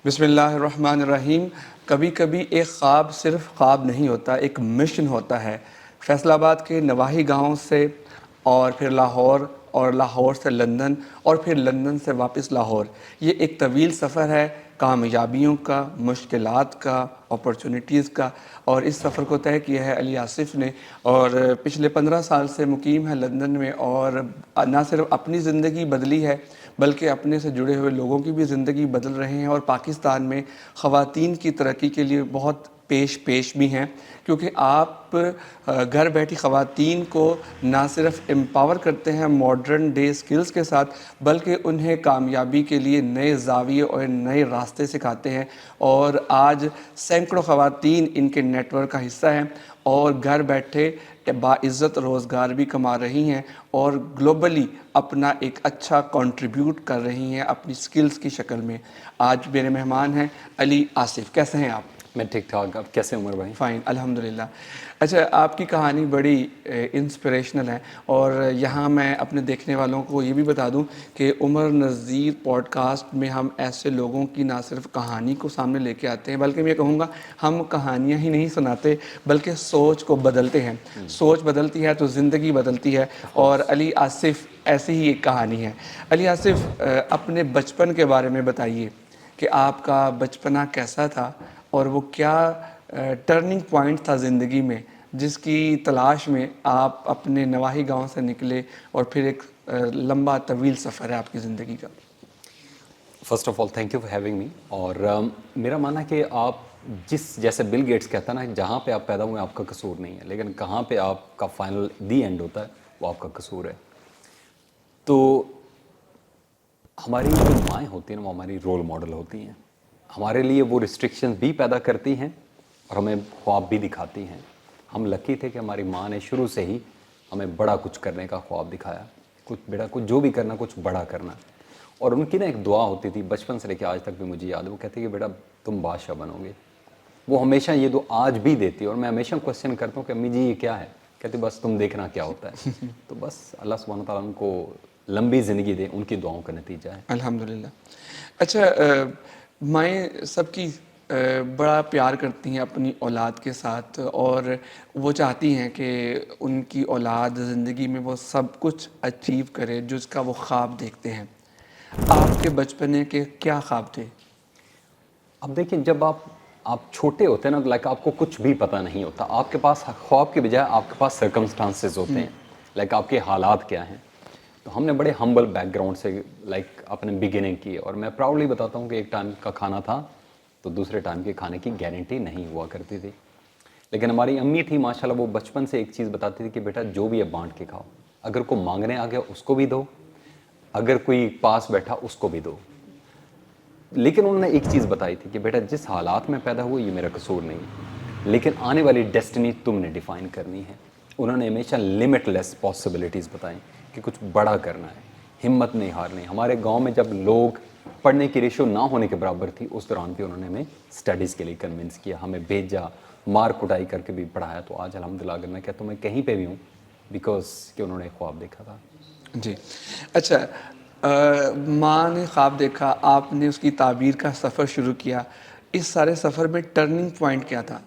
بسم اللہ الرحمن الرحیم. کبھی کبھی ایک خواب صرف خواب نہیں ہوتا، ایک مشن ہوتا ہے. فیصل آباد کے نواحی گاؤں سے اور پھر لاہور، اور لاہور سے لندن، اور پھر لندن سے واپس لاہور. یہ ایک طویل سفر ہے، کامیابیوں کا، مشکلات کا، اپرچونٹیز کا. اور اس سفر کو طے کیا ہے علی آصف نے، اور پچھلے 15 سال سے مقیم ہے لندن میں. اور نہ صرف اپنی زندگی بدلی ہے بلکہ اپنے سے جڑے ہوئے لوگوں کی بھی زندگی بدل رہے ہیں. اور پاکستان میں خواتین کی ترقی کے لیے بہت پیش بھی ہیں، کیونکہ آپ گھر بیٹھی خواتین کو نہ صرف امپاور کرتے ہیں ماڈرن ڈے سکلز کے ساتھ، بلکہ انہیں کامیابی کے لیے نئے زاویے اور نئے راستے سکھاتے ہیں. اور آج سینکڑوں خواتین ان کے نیٹ ورک کا حصہ ہیں اور گھر بیٹھے باعزت روزگار بھی کما رہی ہیں اور گلوبلی اپنا ایک اچھا کنٹریبیوٹ کر رہی ہیں اپنی سکلز کی شکل میں. آج میرے مہمان ہیں علی آصف. کیسے ہیں آپ؟ میں ٹھیک ٹھاک. آپ کیسے عمر بھائی؟ فائن الحمدللہ. اچھا، آپ کی کہانی بڑی انسپریشنل ہے، اور یہاں میں اپنے دیکھنے والوں کو یہ بھی بتا دوں کہ عمر نذیر پوڈ کاسٹ میں ہم ایسے لوگوں کی نہ صرف کہانی کو سامنے لے کے آتے ہیں، بلکہ میں کہوں گا ہم کہانیاں ہی نہیں سناتے بلکہ سوچ کو بدلتے ہیں. سوچ بدلتی ہے تو زندگی بدلتی ہے، اور علی آصف ایسی ہی ایک کہانی ہے. علی آصف، اپنے بچپن کے بارے میں بتائیے کہ آپ کا بچپنا کیسا تھا، اور وہ کیا ٹرننگ پوائنٹ تھا زندگی میں جس کی تلاش میں آپ اپنے نواحی گاؤں سے نکلے، اور پھر ایک لمبا طویل سفر ہے آپ کی زندگی کا. First of all thank you for having me. اور میرا ماننا ہے کہ آپ جیسے بل گیٹس کہتا ہے نا، جہاں پہ آپ پیدا ہوئے آپ کا قصور نہیں ہے، لیکن کہاں پہ آپ کا فائنل دی اینڈ ہوتا ہے وہ آپ کا قصور ہے. تو ہماری جو مائیں ہوتی ہیں نا، وہ ہماری رول ماڈل ہوتی ہیں. ہمارے لیے وہ ریسٹرکشن بھی پیدا کرتی ہیں اور ہمیں خواب بھی دکھاتی ہیں. ہم لکی تھے کہ ہماری ماں نے شروع سے ہی ہمیں بڑا کچھ کرنے کا خواب دکھایا. کچھ جو بھی کرنا، کچھ بڑا کرنا. اور ان کی نا ایک دعا ہوتی تھی بچپن سے لے کے آج تک بھی مجھے یاد ہے. وہ کہتے کہ بیٹا تم بادشاہ بنو گے. وہ ہمیشہ یہ دعا آج بھی دیتی ہے، اور میں ہمیشہ کوشچن کرتا ہوں کہ امی جی یہ کیا ہے؟ کہتے بس تم دیکھنا کیا ہوتا ہے. تو بس اللہ سبحانہ تعالیٰ ان کو لمبی زندگی دے، ان کی دعاؤں کا نتیجہ ہے. الحمدللہ. اچھا، مائیں سب کی بڑا پیار کرتی ہیں اپنی اولاد کے ساتھ، اور وہ چاہتی ہیں کہ ان کی اولاد زندگی میں وہ سب کچھ اچیو کرے جس کا وہ خواب دیکھتے ہیں. آپ کے بچپنے کے کیا خواب تھے؟ اب دیکھیں، جب آپ چھوٹے ہوتے ہیں نا، لائک آپ کو کچھ بھی پتہ نہیں ہوتا. آپ کے پاس خواب کے بجائے آپ کے پاس سرکمسٹانسز ہوتے ہیں، لائک آپ کے حالات کیا ہیں. تو ہم نے بڑے ہمبل بیک گراؤنڈ سے لائک اپنے بگننگ کی. اور میں پراؤڈلی بتاتا ہوں کہ ایک ٹائم کا کھانا تھا تو دوسرے ٹائم کے کھانے کی گارنٹی نہیں ہوا کرتی تھی. لیکن ہماری امی تھی ماشاءاللہ، وہ بچپن سے ایک چیز بتاتی تھی کہ بیٹا جو بھی ہے بانٹ کے کھاؤ. اگر کوئی مانگنے آ گیا اس کو بھی دو، اگر کوئی پاس بیٹھا اس کو بھی دو. لیکن انہوں نے ایک چیز بتائی تھی کہ بیٹا جس حالات میں پیدا ہوئے یہ میرا قصور نہیں ہے، لیکن آنے والی ڈیسٹنی تم نے ڈیفائن کرنی ہے. انہوں نے ہمیشہ لمٹ لیس پاسبلٹیز بتائیں کہ کچھ بڑا کرنا ہے، ہمت نہیں ہارنی. ہمارے گاؤں میں جب لوگ پڑھنے کی ریشو نہ ہونے کے برابر تھی، اس دوران بھی انہوں نے ہمیں اسٹڈیز کے لیے کنونس کیا، ہمیں بھیجا، مار کٹائی کر کے بھی پڑھایا. تو آج الحمدللہ اگر میں کہتا ہوں میں کہیں پہ بھی ہوں بیکاز کہ انہوں نے خواب دیکھا تھا. جی. اچھا، ماں نے خواب دیکھا، آپ نے اس کی تعبیر کا سفر شروع کیا. اس سارے سفر میں ٹرننگ پوائنٹ کیا تھا؟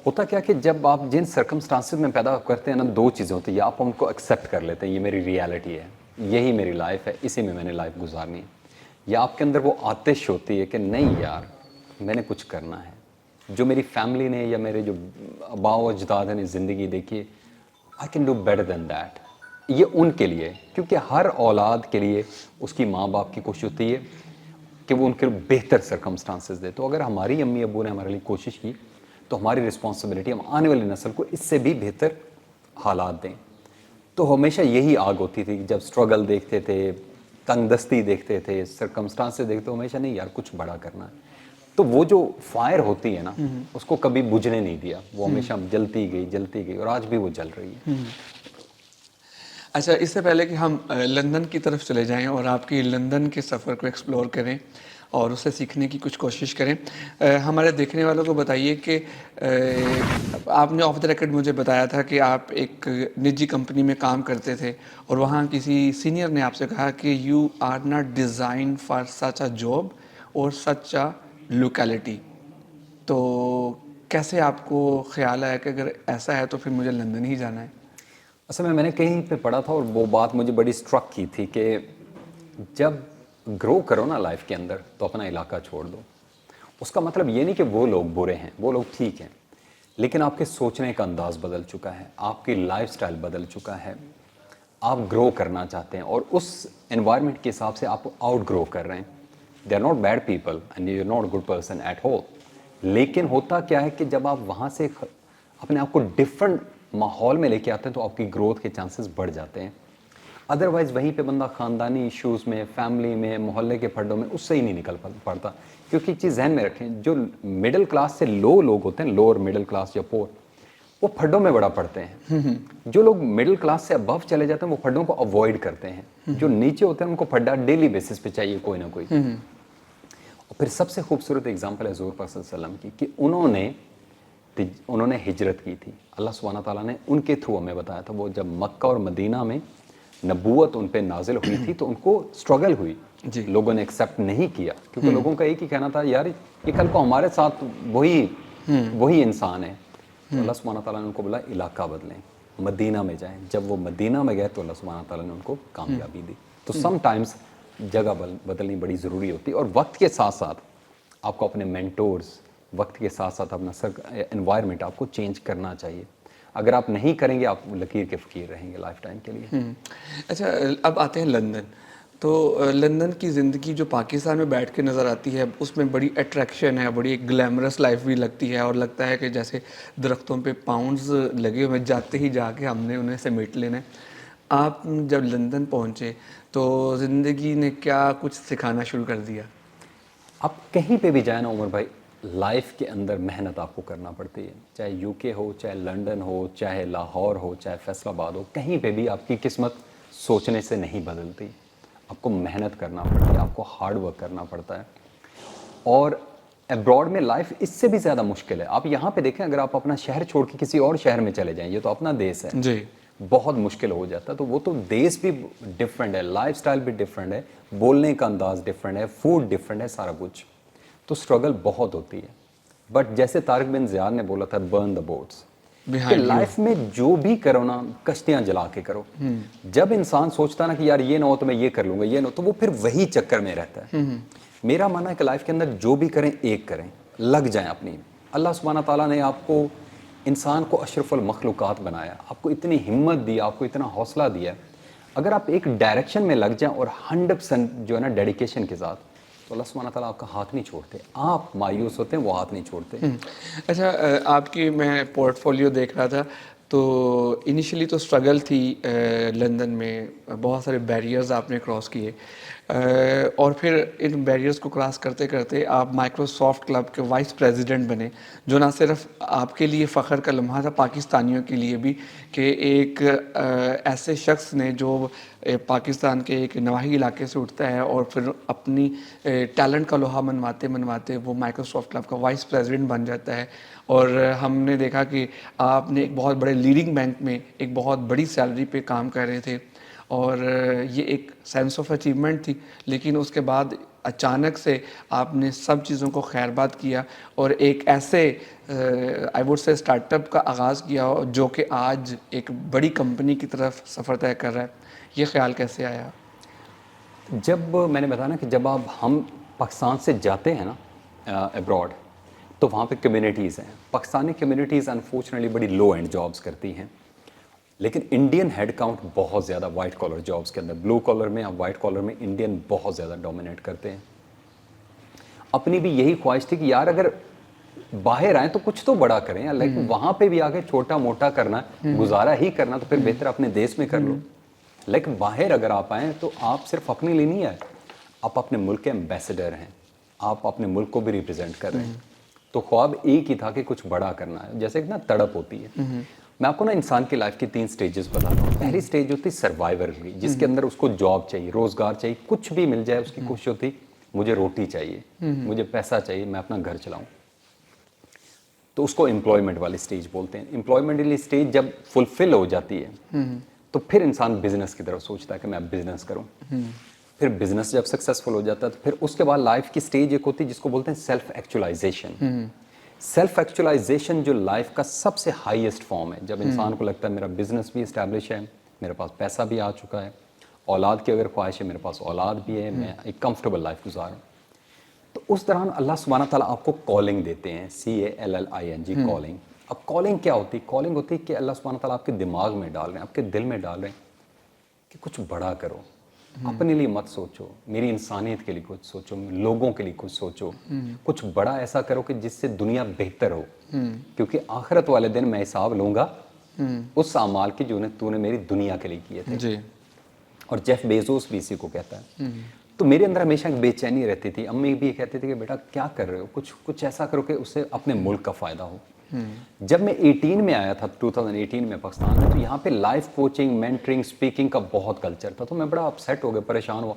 ہوتا کیا کہ جب آپ جن سرکمسٹانسز میں پیدا کرتے ہیں نا، دو چیزیں ہوتی ہیں. یا آپ ان کو ایکسیپٹ کر لیتے ہیں، یہ میری ریالٹی ہے، یہی میری لائف ہے، اسی میں نے لائف گزارنی ہے. یا آپ کے اندر وہ آتش ہوتی ہے کہ نہیں یار میں نے کچھ کرنا ہے. جو میری فیملی نے یا میرے جو آباء و اجداد نے زندگی دیکھی ہے، I can do better than that. یہ ان کے لیے، کیونکہ ہر اولاد کے لیے اس کی ماں باپ کی کوشش ہوتی ہے کہ وہ ان کے بہتر سرکمسٹانسز دے. تو اگر ہماری امی ابو نے ہمارے لیے کوشش کی تو ہماری رسپانسبلٹی ہم آنے والی نسل کو اس سے بھی بہتر حالات دیں. تو ہمیشہ یہی آگ ہوتی تھی کہ جب سٹرگل دیکھتے تھے، تنگ دستی دیکھتے تھے، سرکمسٹانسز دیکھتے، ہمیشہ نہیں یار کچھ بڑا کرنا ہے. تو وہ جو فائر ہوتی ہے نا، اس کو کبھی بجھنے نہیں دیا. وہ ہمیشہ جلتی گئی اور آج بھی وہ جل رہی ہے. اچھا، اس سے پہلے کہ ہم لندن کی طرف چلے جائیں اور آپ کی لندن کے سفر کو ایکسپلور کریں اور اسے سیکھنے کی کچھ کوشش کریں، ہمارے دیکھنے والوں کو بتائیے کہ آپ نے آف دا ریکارڈ مجھے بتایا تھا کہ آپ ایک نجی کمپنی میں کام کرتے تھے، اور وہاں کسی سینئر نے آپ سے کہا کہ you are not design for such a job, اور سچا لوکیلٹی. تو کیسے آپ کو خیال آیا کہ اگر ایسا ہے تو پھر مجھے لندن ہی جانا ہے؟ اصل میں نے کہیں پہ پڑھا تھا اور وہ بات مجھے بڑی اسٹرک کی تھی کہ جب گرو کرو نا لائف کے اندر تو اپنا علاقہ چھوڑ دو. اس کا مطلب یہ نہیں کہ وہ لوگ برے ہیں، وہ لوگ ٹھیک ہیں، لیکن آپ کے سوچنے کا انداز بدل چکا ہے، آپ کی لائف سٹائل بدل چکا ہے، آپ گرو کرنا چاہتے ہیں اور اس انوائرمنٹ کے حساب سے آپ آؤٹ گرو کر رہے ہیں. They are not bad people and you are not good person at whole. لیکن ہوتا کیا ہے کہ جب آپ وہاں سے اپنے آپ کو ڈفرینٹ ماحول میں لے کے آتے ہیں تو آپ کی گروتھ کے چانسز بڑھ جاتے ہیں. ادروائز وہیں پہ بندہ خاندانی ایشوز میں، فیملی میں، محلے کے پھڈوں میں اس سے ہی نہیں نکل پڑتا. کیونکہ ایک چیز ذہن میں رکھیں، جو مڈل کلاس سے لو لوگ ہوتے ہیں، لوور مڈل کلاس یا پور، وہ پھڈوں میں بڑا پڑتے ہیں. جو لوگ مڈل کلاس سے ابو چلے جاتے ہیں وہ پھڈوں کو اوائڈ کرتے ہیں. جو نیچے ہوتے ہیں ان کو پھڈا ڈیلی بیسس پہ چاہیے کوئی نہ کوئی. اور پھر سب سے خوبصورت اگزامپل ہے حضور پاک صلی اللہ علیہ وسلم کی کہ انہوں نے ہجرت کی تھی. اللہ سبحانہ تعالیٰ نے ان کے تھرو ہمیں بتایا تھا. وہ جب مکہ اور مدینہ میں نبوت ان پہ نازل ہوئی تھی تو ان کو اسٹرگل ہوئی. لوگوں نے ایکسیپٹ نہیں کیا کیونکہ لوگوں کا ایک ہی کہنا تھا یار یہ کل کو ہمارے ساتھ وہی انسان ہے. تو اللہ سبحانہ تعالیٰ نے ان کو بولا علاقہ بدلیں، مدینہ میں جائیں. جب وہ مدینہ میں گئے تو اللہ سبحانہ تعالیٰ نے ان کو کامیابی دی. تو سم ٹائمز جگہ بدلنی بڑی ضروری ہوتی ہے. اور وقت کے ساتھ ساتھ آپ کو اپنے مینٹورز، وقت کے ساتھ ساتھ اپنا انوائرمنٹ آپ کو چینج کرنا چاہیے. اگر آپ نہیں کریں گے آپ لکیر کے فقیر رہیں گے لائف ٹائم کے لیے. اچھا، اب آتے ہیں لندن. تو لندن کی زندگی جو پاکستان میں بیٹھ کے نظر آتی ہے اس میں بڑی اٹریکشن ہے، بڑی ایک گلیمرس لائف بھی لگتی ہے، اور لگتا ہے کہ جیسے درختوں پہ پاؤنڈز لگے ہوئے، جاتے ہی جا کے ہم نے انہیں سمیٹ لینا ہے. آپ جب لندن پہنچے تو زندگی نے کیا کچھ سکھانا شروع کر دیا؟ آپ کہیں پہ بھی جائیں نا عمر بھائی، لائف کے اندر محنت آپ کو کرنا پڑتی ہے. چاہے یو کے ہو، چاہے لنڈن ہو، چاہے لاہور ہو، چاہے فیصل آباد ہو، کہیں پہ بھی آپ کی قسمت سوچنے سے نہیں بدلتی. آپ کو محنت کرنا پڑتی ہے، آپ کو ہارڈ ورک کرنا پڑتا ہے. اور ابراڈ میں لائف اس سے بھی زیادہ مشکل ہے. آپ یہاں پہ دیکھیں، اگر آپ اپنا شہر چھوڑ کے کسی اور شہر میں چلے جائیں، یہ تو اپنا دیس ہے، جی بہت مشکل ہو جاتا ہے. تو وہ تو دیس بھی ڈفرینٹ ہے، لائف سٹائل بھی ڈفرینٹ ہے، بولنے کا انداز ڈفرینٹ ہے، فوڈ ڈفرینٹ ہے، سارا کچھ. تو اسٹرگل بہت ہوتی ہے. بٹ جیسے طارق بن زیاد نے بولا تھا برن دا بوٹس، کہ لائف میں جو بھی کرو نا کشتیاں جلا کے کرو. جب انسان سوچتا نا کہ یار یہ نہ ہو تو میں یہ کر لوں گا، یہ نہ ہو، تو وہ پھر وہی چکر میں رہتا ہے. میرا ماننا ہے کہ لائف کے اندر جو بھی کریں ایک کریں، لگ جائیں اپنی. اللہ سبحانہ تعالیٰ نے آپ کو، انسان کو اشرف المخلوقات بنایا، آپ کو اتنی ہمت دی، آپ کو اتنا حوصلہ دیا. اگر آپ ایک ڈائریکشن میں لگ جائیں اور 100% جو ہے نا ڈیڈیکیشن کے ساتھ، تو اللہ سبحانہ تعالیٰ آپ کا ہاتھ نہیں چھوڑتے. آپ مایوس ہوتے ہیں، وہ ہاتھ نہیں چھوڑتے. اچھا، آپ کی میں پورٹ فولیو دیکھ رہا تھا تو انیشلی تو اسٹرگل تھی لندن میں، بہت سارے بیریئرز آپ نے کراس کیے، اور پھر ان بیریئرز کو کراس کرتے کرتے آپ مائیکروسافٹ کلب کے وائس پریزیڈنٹ بنے، جو نہ صرف آپ کے لیے فخر کا لمحہ تھا، پاکستانیوں کے لیے بھی، کہ ایک ایسے شخص نے جو پاکستان کے ایک نواحی علاقے سے اٹھتا ہے اور پھر اپنی ٹیلنٹ کا لوہا منواتے وہ مائیکروسافٹ کلب کا وائس پریزیڈنٹ بن جاتا ہے. اور ہم نے دیکھا کہ آپ نے ایک بہت بڑے لیڈنگ بینک میں ایک بہت بڑی سیلری پہ کام کر رہے تھے، اور یہ ایک سینس آف اچیومنٹ تھی. لیکن اس کے بعد اچانک سے آپ نے سب چیزوں کو خیرباد کیا اور ایک ایسے I would say start up کا آغاز کیا جو کہ آج ایک بڑی کمپنی کی طرف سفر طے کر رہا ہے. یہ خیال کیسے آیا؟ جب میں نے بتایا نا کہ جب ہم پاکستان سے جاتے ہیں نا ابراڈ، تو وہاں پہ کمیونٹیز ہیں. پاکستانی کمیونٹیز انفارچونیٹلی بڑی لو اینڈ جابس کرتی ہیں، لیکن انڈین ہیڈ کاؤنٹ بہت زیادہ وائٹ کالر جابس کے اندر. بلو کالر میں یا وائٹ کالر میں انڈین بہت زیادہ ڈومینیٹ کرتے ہیں. اپنی بھی یہی خواہش تھی کہ یار اگر باہر آئیں تو کچھ تو بڑا کریں، لیکن وہاں پہ بھی آگے چھوٹا موٹا کرنا، گزارا ہی کرنا، تو پھر بہتر اپنے دیس میں کر لو. لیکن باہر اگر آپ آئیں تو آپ صرف اپنے لیے نہیں آئے، آپ اپنے ملک کے ایمبیسڈر ہیں، آپ اپنے ملک کو بھی ریپرزینٹ کر رہے ہیں. تو خواب ایک ہی تھا کہ کچھ بڑا کرنا ہے. جیسے کہ نا تڑپ ہوتی ہے. میں آپ کو نا انسان کی لائف کی 3 سٹیجز بتاتا ہوں. پہلی سٹیج ہوتی ہے سروائیور کی، جس کے اندر اس کو جاب چاہیے، روزگار چاہیے، کچھ بھی مل جائے اس کی کوشش ہوتی مجھے روٹی چاہیے، مجھے پیسہ چاہیے، میں اپنا گھر چلاؤں. تو اس کو امپلائمنٹ والی سٹیج بولتے ہیں. امپلائمنٹ والی سٹیج جب فلفل ہو جاتی ہے تو پھر انسان بزنس کی طرف سوچتا ہے کہ میں بزنس کروں. پھر بزنس جب سکسیزفل ہو جاتا ہے تو پھر اس کے بعد لائف کی سٹیج ایک ہوتی ہے جس کو بولتے ہیں سیلف ایکچولائزیشن. سیلف ایکچولائزیشن جو لائف کا سب سے ہائیسٹ فارم ہے, جب انسان کو لگتا ہے میرا بزنس بھی اسٹیبلش ہے, میرے پاس پیسہ بھی آ چکا ہے, اولاد کی اگر خواہش ہے, میرے پاس اولاد بھی ہے, میں ایک کمفرٹیبل لائف گزاروں. تو اس دوران اللہ سبحانہ تعالیٰ آپ کو کالنگ دیتے ہیں, CALLING کالنگ. اب کالنگ کیا ہوتی ہے؟ کالنگ ہوتی ہے کہ اللہ سبحانہ تعالیٰ آپ کے دماغ میں ڈال رہے ہیں, آپ کے دل میں ڈال رہے ہیں کہ کچھ بڑا کرو, اپنے لیے مت سوچو, میری انسانیت کے لیے کچھ سوچو, لوگوں کے لیے کچھ سوچو, کچھ بڑا ایسا کرو کہ جس سے دنیا بہتر ہو, کیونکہ آخرت والے دن میں حساب لوں گا اس اعمال کی جو تو نے میری دنیا کے لیے کیے تھے. جی. اور جیف بیزوس بھی اسی کو کہتا ہے. تو میرے اندر ہمیشہ ایک بے چینی رہتی تھی. امی بھی کہتی تھی کہ بیٹا کیا کر رہے ہو, کچھ ایسا کرو کہ اس سے اپنے ملک کا فائدہ ہو. جب میں 18 میں آیا تھا 2018 میں پاکستان میں, تو یہاں پہ لائف کوچنگ, مینٹرنگ, اسپیکنگ کا بہت کلچر تھا. تو میں بڑا اپسیٹ ہو گیا, پریشان ہوا.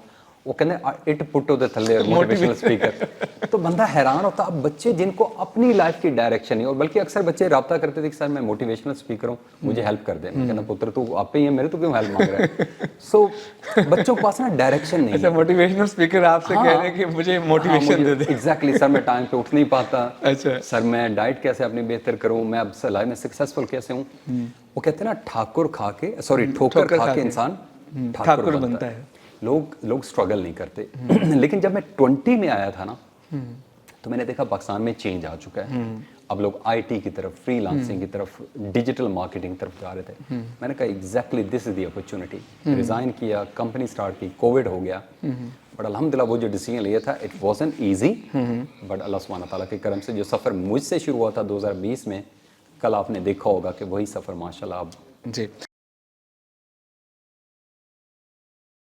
وہ کہتے ہیں اٹ پٹ ٹو دی تھلے موٹیویشنل اسپیکر. تو بندہ حیران ہوتا, اب بچے جن کو اپنی لائف کی ڈائریکشن نہیں, اور بلکہ اکثر بچے رابطہ کرتے تھے کہ سر میں موٹیویشنل اسپیکر ہوں, مجھے ہیلپ کر دیں. میں کہنا پتر تو آپ پہ ہی ہے, میرے تو کیوں ہیلپ مانگ رہا ہے. سو بچوں کے پاس نا ڈائریکشن نہیں ہے. موٹیویشنل اسپیکر آپ سے کہہ رہے ہیں کہ مجھے موٹیویشن دے دیں. ایگزیکٹلی سر, میں ٹائم پہ اٹھ نہیں پاتا, اچھا سر میں ڈائٹ کیسے اپنی بہتر کروں, میں اب لائف میں سکسیزفل کیسے ہوں. وہ کہتے ہیں نا ٹھوکر کھا کے انسان ٹھاکر بنتا ہے. لوگ اسٹرگل نہیں کرتے. لیکن جب میں 20 میں آیا تھا نا, تو میں نے دیکھا پاکستان میں چینج آ چکا ہے. اب لوگ IT کی طرف, فری لانسنگ کی طرف, ڈیجیٹل مارکیٹنگ کی طرف جا رہے تھے. میں نے کہا exactly this is the opportunity. Resign کیا, کمپنی اسٹارٹ کی, کووڈ ہو گیا. بٹ الحمدللہ وہ جو ڈیسیجن لیا تھا اٹ وازنٹ ایزی, بٹ اللہ سبحانہ تعالیٰ کے کرم سے جو سفر مجھ سے شروع ہوا تھا 2020 میں, کل آپ نے دیکھا ہوگا کہ وہی سفر ماشاءاللہ اب. جی,